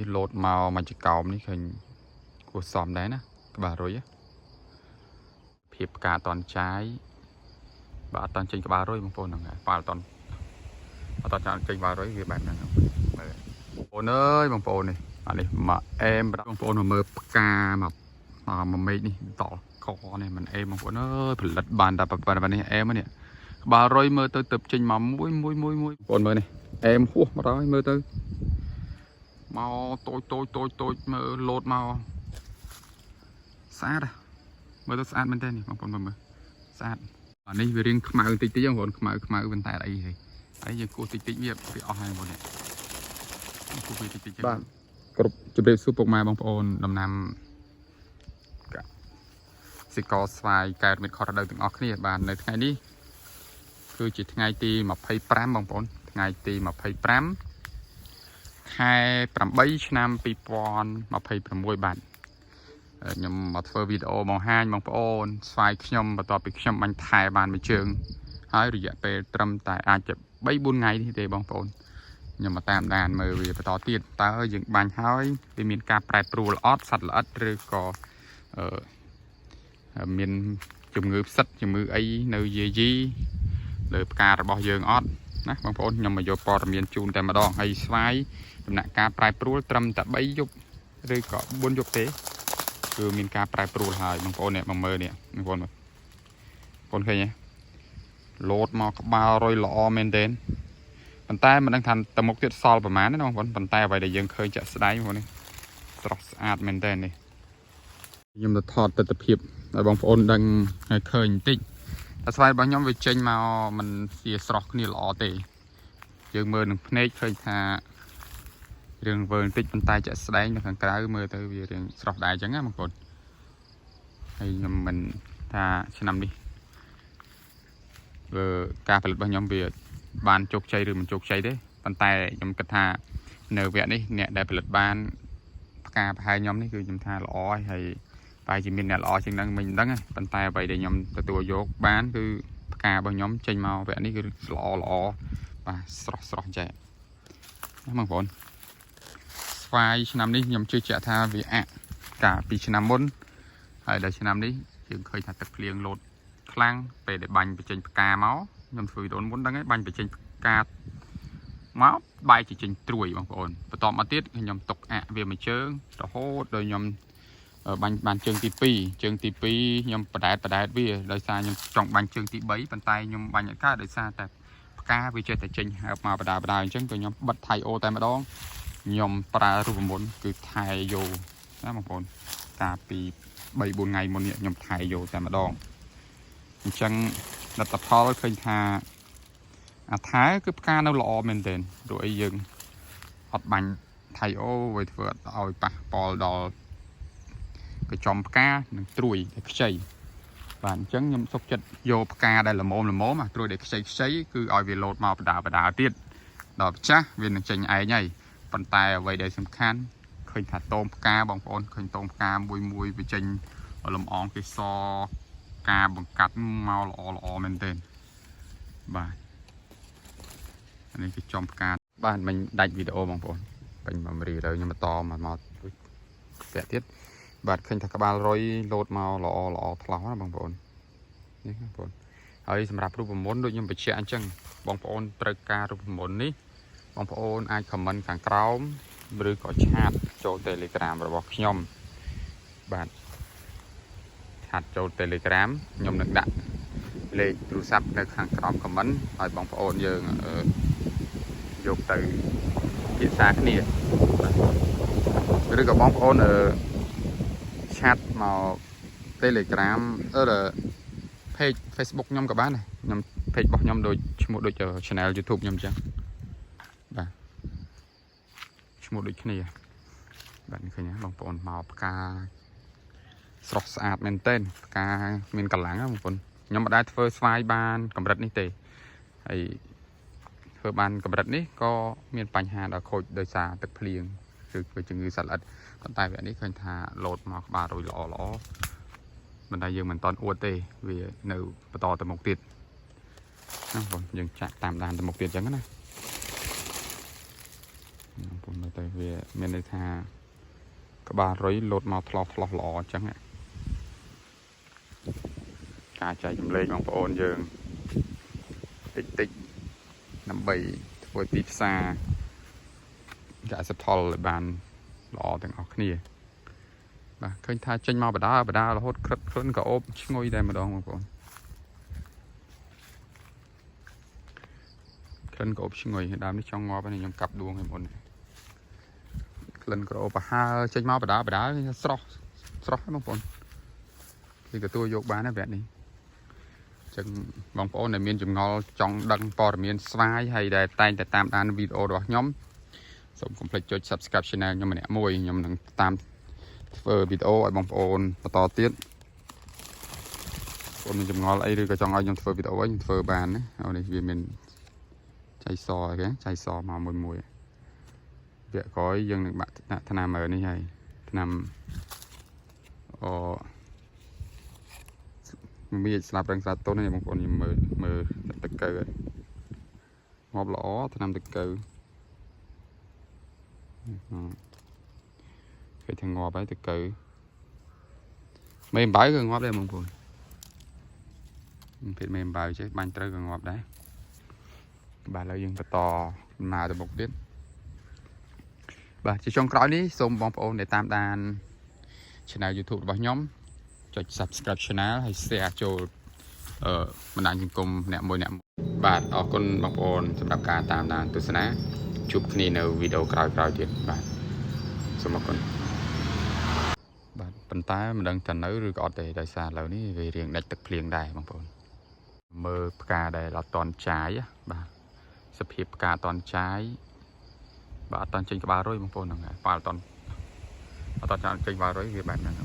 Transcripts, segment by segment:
โหลดมามันจะเก่านี่เคยกูซ้อมได้นะบาร์อยเพียบกาตอนใช้บาตอนจริงกับบาร์อยบางคนนั่งไงบาตอนจริงบาร์อยคือแบบนั้นโอนเอ้ยบางคนนี่อันนี้มาเอ็มบางคนมาเมื่อกามาไม่นี่ต่อคอเนี่ยมันเอ็มบางคนเอ้ยผลิตบานแต่ปัจนี้เอ็มเนี่ยบาร์อยเมื่อตัวตึบจริงมามุ้ยคนเมื่อนี่เอ็มหัวมาร้อยเมื่อตัวมาtôi mà lột màu sát à mới tôi sát bên trên này bằng phần mà sát ở đây về riêng màu tịch tí không màu bên tay đây thì ấy giờ cô tịch việc bị ở hai một này cô bị tịch bạn cột chụp đẹp super mai bằng phone đầm nam sẽ có vài cái mình khó đầu từng óc này bạn nơi ngày điคือchỉ ngày tì mà phay pram bằng phone ngày tì mà phay pram 8 ឆ្នាំ 2026 បាទខ្ញុំមកធ្វើវីដេអូបង្ហាញបងប្អូនស្វ័យខ្ញុំបន្ទាប់ពីខ្ញុំបាញ់ថែបានមួយជើងហើយរយៈពេលត្រឹមតែអាចจะ 3-4 ថ្ងៃនេះទេបងប្អូនខ្ញុំមកតាមដានមើលវាបន្តទៀតតើយើងបាញ់ហើយវាមានការប្រែប្រួលអត់សត្វល្អិតឬក៏មានជំងឺផ្សិតជំងឺអីនៅយាយីលើផ្ការបស់យើងអត់ណាបងប្អូនខ្ញុំមកយកព័ត៌មានជូនតែម្ដងហើយស្វ័យដំណាក់ការប្រែប្រួលត្រឹមតែ 3 យប់ឬក៏ 4 យប់ទេគឺមានការប្រែប្រួលហើយបងប្អូននេះមកមើលនេះបងប្អូនមើលបងប្អូនឃើញទេលោតមកក្បាលរយល្អមែនទេប៉ុន្តែមិនដឹងថាតមុខទៀតសល់ប្រហែលទេបងប្អូនប៉ុន្តែអ្វីដែលយើងឃើញចាក់ស្ដែងបងប្អូននេះស្រស់ស្អាតមែនទេនេះខ្ញុំទៅថតទស្សនវិជ្ជាឲ្យបងប្អូនដឹងឲ្យឃើញបន្តិចតែស្វ័យរបស់ខ្ញុំវាចេញមកមិនជាស្រស់គ្នាល្អទេយើងមើលនឹងភ្នែកឃើញថារឿងវើបន្តិចប៉ុន្តែចាក់ស្ដែងនៅខាងក្រៅមើលទៅវារឿងស្រស់ដែរអញ្ចឹងណាបងប្អូនហើយខ្ញុំមិនថាឆ្នាំនេះការផលិតរបស់ខ្ញុំវាបានជោគជ័យឬមិនជោគជ័យទេប៉ុន្តែខ្ញុំគិតថានៅវគ្គនេះអ្នកដែលផលិតបានផ្កាប្រហែលខ្ញុំនេះគឺខ្ញុំថាល្អហើយតែជាមានអ្នកល្អជាងនឹងមិនដឹងទេប៉ុន្តែអ្វីដែលខ្ញុំទទួលយកបានគឺផ្ការបស់ខ្ញុំចេញមកវគ្គនេះគឺល្អបាទស្រស់ចេះណាបងប្អូនស្វាយឆ្នាំនេះខ្ញុំជឿជាក់ថាវាកាលពីឆ្នាំមុនហើយដល់ឆ្នាំនេះយើងឃើញថាទឹកភ្លៀងលោតខ្លាំងពេលដែលបាញ់បញ្ចេញផ្កាមកខ្ញុំធ្វើវីដេអូមុនដឹងហើយបាញ់បញ្ចេញផ្កាមកបែកជាចេញត្រួយបងប្អូនបន្ទាប់មកទៀតខ្ញុំទុកវាមួយជើងរហូតដល់ខ្ញុំបាញ់បានជើងទី2ខ្ញុំបដែតវាដោយសារខ្ញុំចង់បាញ់ជើងទី3ប៉ុន្តែខ្ញុំបាញ់អត់កើតដោយសារតែផ្កាវាចេះតែចេញមកបដាអញ្ចឹងក៏ខ្ញុំបិទថៃអូតែម្ដងខ្ញុំប្រើរូបមន្តគឺថែយោណាបងប្អូនកាលពី 3-4 ថ្ងៃមុននេះខ្ញុំថែយោតែម្ដងអញ្ចឹងលទ្ធផលឃើញថាអាថែគឺផ្កានៅល្អមែនទែនព្រោះអីយើងអត់បាញ់ថៃអូវាធ្វើអត់ឲ្យប៉ះពាល់ដល់កញ្ចុំផ្កានិងត្រួយដែលខ្ចីបាទអញ្ចឹងខ្ញុំសុខចិត្តយកផ្កាដែលល្មមអាត្រួយដែលខ្ចីគឺឲ្យវាលោតមកបដាទៀតដល់ម្ចាស់វានឹងចេញឯងហើយប៉ុន្តែអ្វីដែលសំខាន់ឃើញថាតោមផ្កាបងប្អូនឃើញតោមផ្កាមួយវាចេញលំអងគេសការបង្កាត់មកល្អមែនទែនបាទនេះគឺចំផ្កាបាទមិញដាច់វីដេអូបងប្អូនពេញមករីទៅខ្ញុំបន្តមកពាក់ទៀតបាទឃើញថាក្បាលរយលោតមកល្អថ្លោះណាបងប្អូននេះបងប្អូនហើយសម្រាប់រូបមន្តដូចខ្ញុំបញ្ជាក់អញ្ចឹងបងប្អូនត្រូវការរូបមន្តនេះបងប្អូនអាចខមមិនខាងក្រោមឬក៏ឆាតចូល Telegram របស់ខ្ញុំបាទឆាតចូល Telegram ខ្ញុំនឹងដាក់លេខទូរស័ព្ទនៅខាងក្រោមខមមិនឲ្យបងប្អូនយើងយកទៅពិសាគ្នាឬក៏បងប្អូនឆាតមក Telegram page Facebook ខ្ញុំក៏បានដែរខ្ញុំ page របស់ខ្ញុំដូចឈ្មោះដូច channel YouTube ខ្ញុំអញ្ចឹងបាទឈ្មោះដូចគ្នាបាទឃើញណាបងប្អូនមកផ្កាស្រស់ស្អាតមែនទែនផ្កាមានកម្លាំងណាបងប្អូនខ្ញុំមិនដែលធ្វើស្វាយបានកម្រិតនេះទេហើយធ្វើបានកម្រិតនេះក៏មានបញ្ហាដល់ខូចដោយសារទឹកភ្លៀងគឺជំងឺសត្វល្អិតប៉ុន្តែវគ្គនេះឃើញថាលោតមកក្បាលរួយល្អមិនតែយើងមិនតន់អួតទេវានៅបន្តទៅមុខទៀតណាបងយើងចាក់តាមដានទៅមុខទៀតអញ្ចឹងណាបងប្អូន mà tại vì mình đây tha các bà rấy lột màu thọt lọ chẳng ạ cả chạy chùm lên bằng ôn dương tích nằm bầy với tít xa cả sẽ thọt lại bàn lọ từng ọc nè bà khơi tha tranh màu bà đá là hốt khớn cả ốp ngồi đây mà đó mà còn khớn cả ốp ngồi đám đi trong ngõ bên này nhom cặp đuông hay một lần cả ốp ha tranh màu bà đá sọc mà còn thì cái tôi vô bán ở vẹn này chừng bóng phố này miền chùm ngò trong đăng bò miền slide hay để tay để tam đàn video đó nhóm xong complete cho subscribe channel nhưng mà nè môi nhưng mà tam video ở bóng phố to tiết còn mình chùm ngò lấy được trong ai trong video ấy phơi bàn đấy ở đây vì mình chạy sò mà mùi việc có dân được bạn thằng nào ở đây hay nằmมีสลับแรงสลับต้นนี่บางคนยังมือตะเกียบงอบล้อทำตะเกียบเคยทางงอบไปตะเกียบไม่ใบก็งอบได้บางคนเป็นไม่ใบใช่บางเตยก็งอบได้บาเรายังต่อมาตัวบกเด็ดบาจะช่วงคราวนี้ส่งบองโอนđểตามđàn channel YouTube របស់ខ្ញុំចុច subscribe channel ហើយ share ចូលបណ្ដាញសង្គមអ្នកមួយបាទអរគុណបងប្អូនសម្រាប់ការតាមដានទស្សនាជួបគ្នានៅវីដេអូក្រោយៗទៀតបាទសូមអរគុណបាទប៉ុន្តែមិនដឹងថានៅឬក៏អត់ទេដោយសារឥឡូវនេះវារៀងដាច់ទឹកភ្លៀងដែរបងប្អូនមើលផ្កាដែលអត់តន់ចាយបាទសភាពផ្កាអត់តន់ចាយបាទអត់តន់ចេញក្បាលរុយបងប្អូនហ្នឹងហើយប៉ាអត់តន់ចេញក្បាលរុយវាបែបហ្នឹង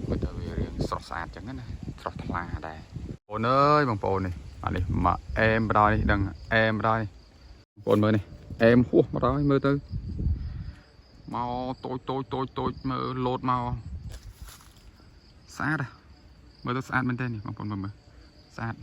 មើលទៅវារៀងស្រស់ស្អាតចឹងណាស្រស់ថ្លាដែរបងប្អូនអើយបងប្អូននេះបាទនេះមកអែមបដ ாய் នេះដឹងអែមបដ ாய் បងប្អូនមើលនេះអែមហួសបដ ாய் មើលទៅមកតូចមើលលោតមកស្អាតមើលទៅស្អាតមែនទេនេះបងប្អូនមើលស្អាត